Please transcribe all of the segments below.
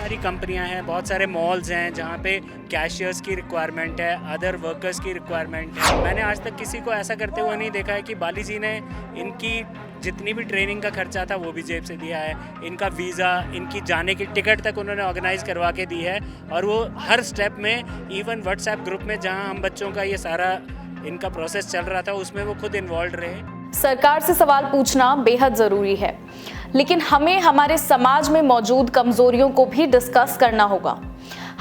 सारी कंपनियां हैं, बहुत सारे मॉल्स हैं जहाँ पे कैशियर्स की रिक्वायरमेंट है, अदर वर्कर्स की रिक्वायरमेंट है। मैंने आज तक किसी को ऐसा करते हुए नहीं देखा है कि बाली जी ने इनकी जितनी भी ट्रेनिंग का खर्चा था वो भी जेब से दिया है, इनका वीज़ा, इनकी जाने की टिकट तक उन्होंने ऑर्गेनाइज करवा के दी है। और वो हर स्टेप में, इवन व्हाट्सएप ग्रुप में जहाँ हम बच्चों का ये सारा इनका प्रोसेस चल रहा था, उसमें वो खुद इन्वॉल्व रहे। सरकार से सवाल पूछना बेहद जरूरी है, लेकिन हमें हमारे समाज में मौजूद कमजोरियों को भी डिस्कस करना होगा।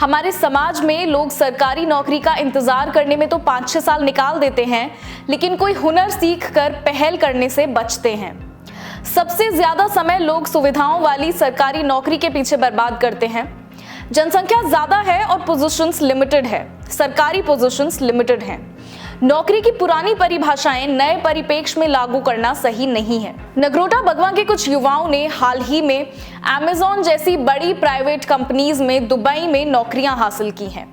हमारे समाज में लोग सरकारी नौकरी का इंतजार करने में तो 5-6 साल निकाल देते हैं, लेकिन कोई हुनर सीख कर पहल करने से बचते हैं। सबसे ज्यादा समय लोग सुविधाओं वाली सरकारी नौकरी के पीछे बर्बाद करते हैं। जनसंख्या ज्यादा है और पोजीशंस लिमिटेड है, सरकारी पोजीशंस लिमिटेड हैं। नौकरी की पुरानी परिभाषाएं नए परिपेक्ष में लागू करना सही नहीं है। नगरोटा बगवां के कुछ युवाओं ने हाल ही में अमेज़न जैसी बड़ी प्राइवेट कंपनीज में दुबई में नौकरियां हासिल की हैं।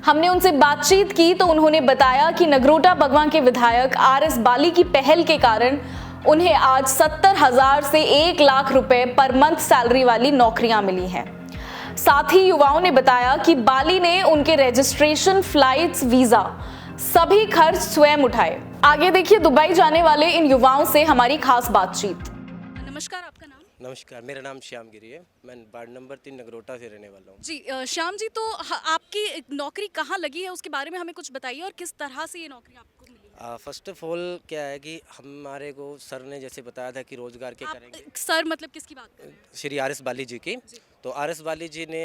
हमने उनसे बातचीत की तो उन्होंने बताया कि नगरोटा बगवां के विधायक RS बाली की पहल के कारण उन्हें आज 70,000 से 1 लाख रुपए पर मंथ सैलरी वाली नौकरियां मिली हैं। साथ ही युवाओं ने बताया कि बाली ने उनके रजिस्ट्रेशन, फ्लाइट्स, वीजा सभी खर्च स्वयं उठाए। आगे देखिए दुबई जाने वाले इन युवाओं से हमारी खास बातचीत। नमस्कार, आपका नाम? नमस्कार, मेरा नाम श्याम गिरी है। मैं वार्ड नंबर 3 नगरोटा से रहने वाला हूँ। जी श्याम जी, तो आपकी नौकरी कहाँ लगी है, उसके बारे में हमें कुछ बताइए और किस तरह से ये नौकरी आपको मिली? फर्स्ट ऑफ ऑल क्या है कि हमारे को सर ने जैसे बताया था कि रोजगार के करेंगे। सर मतलब किसकी बात कर रहे हैं? श्री RS बाली जी की। तो RS बाली जी ने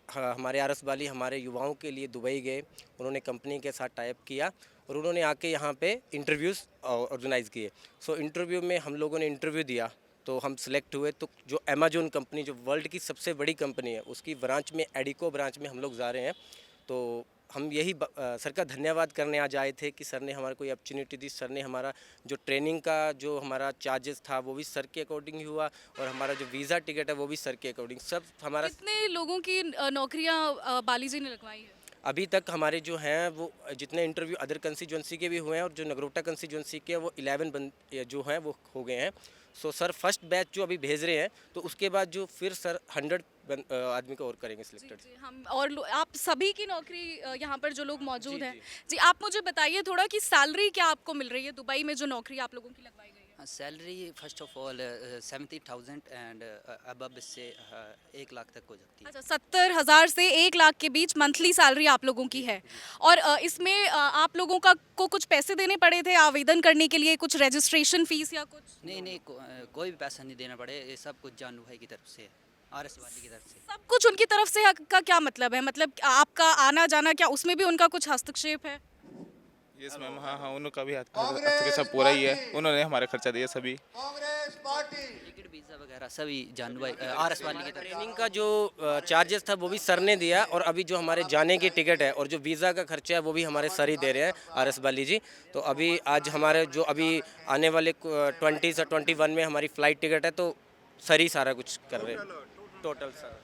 हमारे RS बाली हमारे युवाओं के लिए दुबई गए, उन्होंने कंपनी के साथ टाइप किया और उन्होंने आके यहाँ पे इंटरव्यूज़ ऑर्गेनाइज़ किए। सो इंटरव्यू में हम लोगों ने इंटरव्यू दिया तो हम सिलेक्ट हुए। तो जो अमेज़न कंपनी, जो वर्ल्ड की सबसे बड़ी कंपनी है, उसकी ब्रांच में, एडिको ब्रांच में हम लोग जा रहे हैं। तो हम यही सर का धन्यवाद करने आज आए थे कि सर ने हमारे को ये अपॉर्चुनिटी दी। सर ने हमारा जो ट्रेनिंग का जो हमारा चार्जेस था वो भी सर के अकॉर्डिंग ही हुआ और हमारा जो वीज़ा टिकट है वो भी सर के अकॉर्डिंग सब हमारा। कितने लोगों की नौकरियां बाली जी ने लगवाई है? अभी तक हमारे जो हैं वो जितने इंटरव्यू अदर कंस्टिट्यूंसी के भी हुए हैं और जो नगरोटा कंस्टिट्यूंसी के वो 11 जो हैं वो हो गए हैं। सो सर फर्स्ट बैच जो अभी भेज रहे हैं, तो उसके बाद जो फिर सर 100 आदमी को और करेंगे सिलेक्टेड। जी, हम और आप सभी की नौकरी यहाँ पर जो लोग मौजूद हैं। जी, आप मुझे बताइए थोड़ा कि सैलरी क्या आपको मिल रही है दुबई में जो नौकरी आप लोगों की लगवाई गई है? Salary first of all 70,000 and above इससे 1 लाख तक हो जाती है। अच्छा, 70,000 से 1 लाख के बीच मंथली सैलरी आप लोगों की है। और इसमें आप लोगों को कुछ पैसे देने पड़े थे आवेदन करने के लिए, कुछ रजिस्ट्रेशन फीस या कुछ? नहीं, कोई भी पैसा नहीं देना पड़े, ये सब कुछ जानू भाई की तरफ से, RS वाली की तरफ से। सब कुछ उनकी तरफ से का क्या मतलब है? मतलब आपका आना जाना, क्या उसमें भी उनका कुछ हस्तक्षेप है? यस मैम, हाँ, उनका भी सब पूरा ही है। उन्होंने हमारा खर्चा दिया सभी। टिकट, वीज़ा वगैरह सभी जानू भाई RS वाली की तरफ। ट्रेनिंग का जो चार्जेस था वो भी सर ने दिया और अभी जो हमारे जाने की टिकट है और जो वीज़ा का खर्चा है वो भी हमारे सर ही दे रहे हैं, RS बाली जी। तो अभी आज हमारे जो अभी आने वाले 20 से 21 में हमारी फ़्लाइट टिकट है, तो सर ही सारा कुछ कर रहे हैं टोटल सर।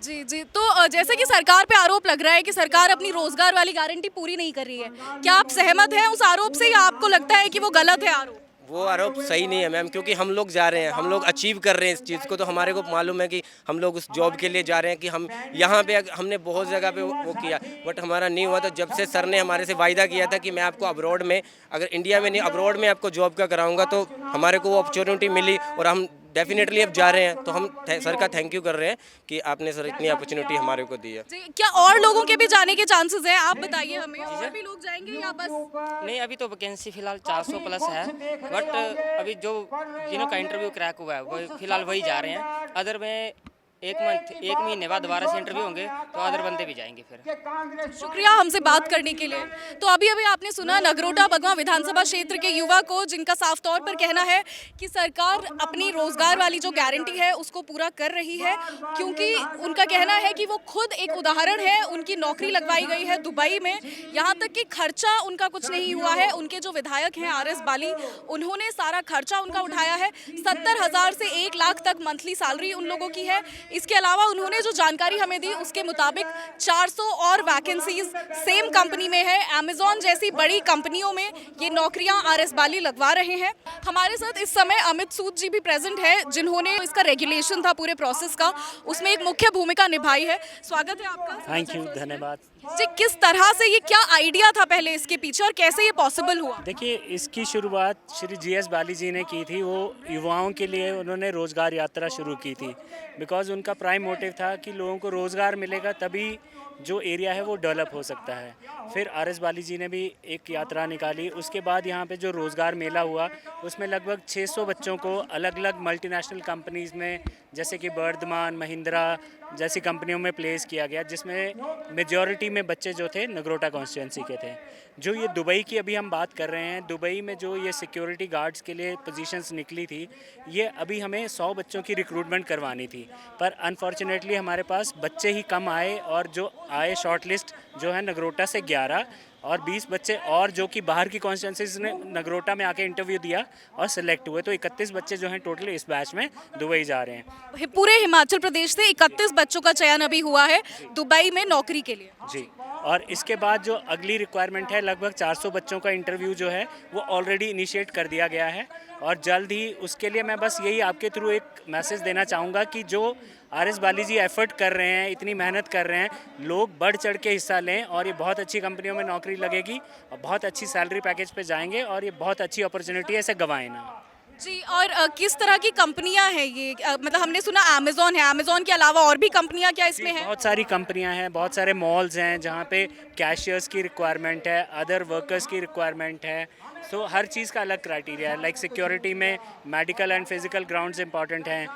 जी, तो जैसे कि सरकार पे आरोप लग रहा है कि सरकार अपनी रोजगार वाली गारंटी पूरी नहीं कर रही है, क्या आप सहमत हैं उस आरोप से या आपको लगता है कि वो गलत है आरोप? वो आरोप सही नहीं है मैम, क्योंकि हम लोग जा रहे हैं, हम लोग अचीव कर रहे हैं इस चीज़ को। तो हमारे को मालूम है कि हम लोग उस जॉब के लिए जा रहे हैं कि हम यहाँ पे हमने बहुत जगह पे वो किया, बट हमारा नहीं हुआ। तो जब से सर ने हमारे से वायदा किया था कि मैं आपको अब्रॉड में, अगर इंडिया में नहीं अब्रॉड में आपको जॉब का कराऊंगा, तो हमारे को वो अपॉर्चुनिटी मिली और हम डेफिनेटली अब जा रहे हैं। तो हम सर का थैंक यू कर रहे हैं कि आपने सर इतनी अपॉर्चुनिटी हमारे को दी है। जी, क्या और लोगों के भी जाने के चांसेस हैं? आप बताइए हमें, और भी लोग जाएंगे या बस? नहीं, अभी तो वैकेंसी फिलहाल 400 प्लस है, बट अभी जो जिन्हों का इंटरव्यू क्रैक हुआ है वो फिलहाल वही जा रहे हैं। अदर में 1 महीने बाद दोबारा से इंटरव्यू होंगे तो अदर बंदे भी जाएंगे फिर। शुक्रिया हमसे बात करने के लिए। तो अभी आपने सुना नगरोटा बगवां विधानसभा क्षेत्र के युवा को, जिनका साफ तौर पर कहना है कि सरकार अपनी रोजगार वाली जो गारंटी है उसको पूरा कर रही है, क्योंकि उनका कहना है कि वो खुद एक उदाहरण है। उनकी नौकरी लगवाई गई है दुबई में, यहाँ तक कि खर्चा उनका कुछ नहीं हुआ है। उनके जो विधायक हैं RS बाली, उन्होंने सारा खर्चा उनका उठाया है। 70,000 से 1 लाख तक मंथली सैलरी उन लोगों की है। इसके अलावा उन्होंने जो जानकारी हमें दी उसके मुताबिक 400 और वैकेंसीज सेम कंपनी में है। अमेजॉन जैसी बड़ी कंपनियों में ये नौकरियां आरएस बाली लगवा रहे हैं। हमारे साथ इस समय अमित सूद जी भी प्रेजेंट है, जिन्होंने इसका रेगुलेशन था पूरे प्रोसेस का, उसमें एक मुख्य भूमिका निभाई है। स्वागत है आपका। थैंक यू, धन्यवाद। जी, किस तरह से ये, क्या आइडिया था पहले इसके पीछे और कैसे ये पॉसिबल हुआ? देखिए, इसकी शुरुआत श्री जीएस बाली जी ने की थी। वो युवाओं के लिए उन्होंने रोज़गार यात्रा शुरू की थी, बिकॉज़ उनका प्राइम मोटिव था कि लोगों को रोज़गार मिलेगा तभी जो एरिया है वो डेवलप हो सकता है। फिर आरएस बाली जी ने भी एक यात्रा निकाली। उसके बाद यहाँ पे जो रोज़गार मेला हुआ उसमें लगभग 600 बच्चों को अलग अलग मल्टीनेशनल कंपनीज़ में, जैसे कि बर्धमान, महिंद्रा जैसी कंपनियों में प्लेस किया गया, जिसमें मेजॉरिटी में बच्चे जो थे नगरोटा कॉन्स्टिट्यूंसी के थे। जो ये दुबई की अभी हम बात कर रहे हैं, दुबई में जो ये सिक्योरिटी गार्ड्स के लिए पोजीशंस निकली थी, ये अभी हमें 100 बच्चों की रिक्रूटमेंट करवानी थी, पर अनफॉर्चुनेटली हमारे पास बच्चे ही कम आए और जो आए शॉर्ट लिस्ट जो है नगरोटा से 11 और 20 बच्चे और जो कि बाहर की कॉन्स्टिट्यूंसीज ने नगरोटा में आके इंटरव्यू दिया और सिलेक्ट हुए। तो 31 बच्चे जो हैं टोटल इस बैच में दुबई जा रहे हैं। पूरे हिमाचल प्रदेश से 31 बच्चों का चयन अभी हुआ है दुबई में नौकरी के लिए। जी, और इसके बाद जो अगली रिक्वायरमेंट है, लगभग 400 बच्चों का इंटरव्यू जो है वो ऑलरेडी इनिशिएट कर दिया गया है और जल्द ही उसके लिए मैं बस यही आपके थ्रू एक मैसेज देना चाहूँगा कि जो आरएस बाली जी एफर्ट कर रहे हैं, इतनी मेहनत कर रहे हैं, लोग बढ़ चढ़ के हिस्सा लें और ये बहुत अच्छी कंपनियों में नौकरी लगेगी और बहुत अच्छी सैलरी पैकेज पे जाएंगे और ये बहुत अच्छी अपॉर्चुनिटी है, इसे गंवाएं ना। जी, और किस तरह की कंपनियां हैं ये? मतलब हमने सुना अमेजॉन है, अमेजॉन के अलावा और भी कंपनियां क्या इसमें हैं? बहुत सारी कंपनियां हैं, बहुत सारे मॉल्स हैं जहाँ पे कैशियर्स की रिक्वायरमेंट है, अदर वर्कर्स की रिक्वायरमेंट है। सो हर चीज़ का अलग क्राइटेरिया है। लाइक सिक्योरिटी में medical and physical grounds important हैं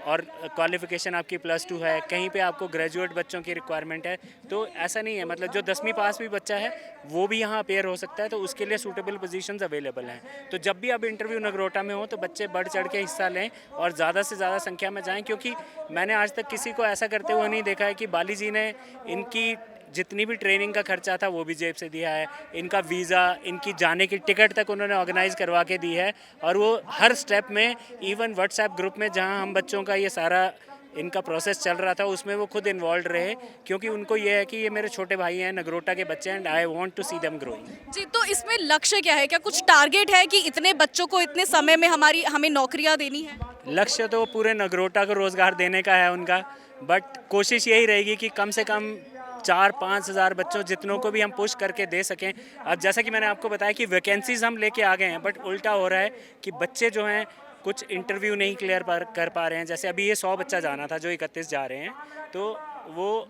और क्वालिफिकेशन आपकी +2 है। कहीं पे आपको ग्रेजुएट बच्चों की रिक्वायरमेंट है। तो ऐसा नहीं है, मतलब जो 10वीं पास भी बच्चा है वो भी यहाँ अपेयर हो सकता है, तो उसके लिए सूटेबल पोजीशंस अवेलेबल हैं। तो जब भी आप इंटरव्यू नगरोटा में हो तो बच्चे बढ़ चढ़ के हिस्सा लें और ज़्यादा से ज़्यादा संख्या में जाएं, क्योंकि मैंने आज तक किसी को ऐसा करते हुए नहीं देखा है कि बाली जी ने इनकी जितनी भी ट्रेनिंग का खर्चा था वो भी जेब से दिया है, इनका वीज़ा, इनकी जाने की टिकट तक उन्होंने ऑर्गेनाइज़ करवा के दी है। और वो हर स्टेप में, इवन व्हाट्सएप ग्रुप में जहां हम बच्चों का ये सारा इनका प्रोसेस चल रहा था, उसमें वो खुद इन्वॉल्व रहे, क्योंकि उनको ये है कि ये मेरे छोटे भाई हैं, नगरोटा के बच्चे हैं, and I want to see them growing. जी, तो इसमें लक्ष्य क्या है? क्या कुछ टारगेट है कि इतने बच्चों को इतने समय में हमें नौकरियां देनी है? लक्ष्य तो पूरे नगरोटा को रोज़गार देने का है उनका, बट कोशिश यही रहेगी कि कम से कम 4-5 हज़ार बच्चों जितनों को भी हम पुश करके दे सकें। अब जैसा कि मैंने आपको बताया कि वैकेंसीज हम लेके आ गए हैं, बट उल्टा हो रहा है कि बच्चे जो हैं कुछ इंटरव्यू नहीं क्लियर कर पा रहे हैं। जैसे अभी ये 100 बच्चा जाना था, जो 31 जा रहे हैं, तो वो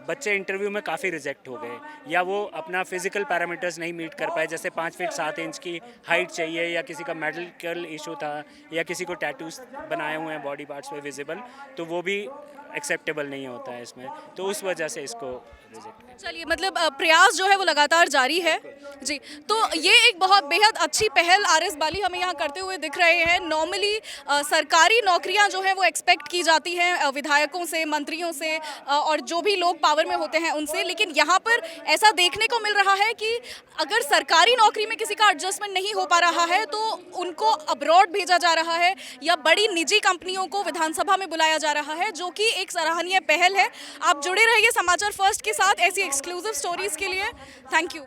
बच्चे इंटरव्यू में काफ़ी रिजेक्ट हो गए, या वो अपना फिजिकल पैरामीटर्स नहीं मीट कर पाए। जैसे 5 फीट 7 इंच की हाइट चाहिए, या किसी का मेडिकल इशू था, या किसी को टैटूज बनाए हुए हैं बॉडी पार्ट्स पे विजिबल, तो वो भी एक्सेप्टेबल नहीं होता है इसमें, तो उस वजह से इसको रिजेक्ट। चलिए, मतलब प्रयास जो है वो लगातार जारी है। जी, तो ये एक बहुत बेहद अच्छी पहल आरएस बाली हमें यहाँ करते हुए दिख रहे हैं। नॉर्मली सरकारी नौकरियाँ जो है वो एक्सपेक्ट की जाती हैं विधायकों से, मंत्रियों से और जो भी लोग पावर में होते हैं उनसे, लेकिन यहाँ पर ऐसा देखने को मिल रहा है कि अगर सरकारी नौकरी में किसी का एडजस्टमेंट नहीं हो पा रहा है तो उनको अब्रॉड भेजा जा रहा है, या बड़ी निजी कंपनियों को विधानसभा में बुलाया जा रहा है, जो कि एक सराहनीय पहल है। आप जुड़े रहिए समाचार फर्स्ट के साथ ऐसी एक्सक्लूसिव स्टोरीज के लिए। Thank you.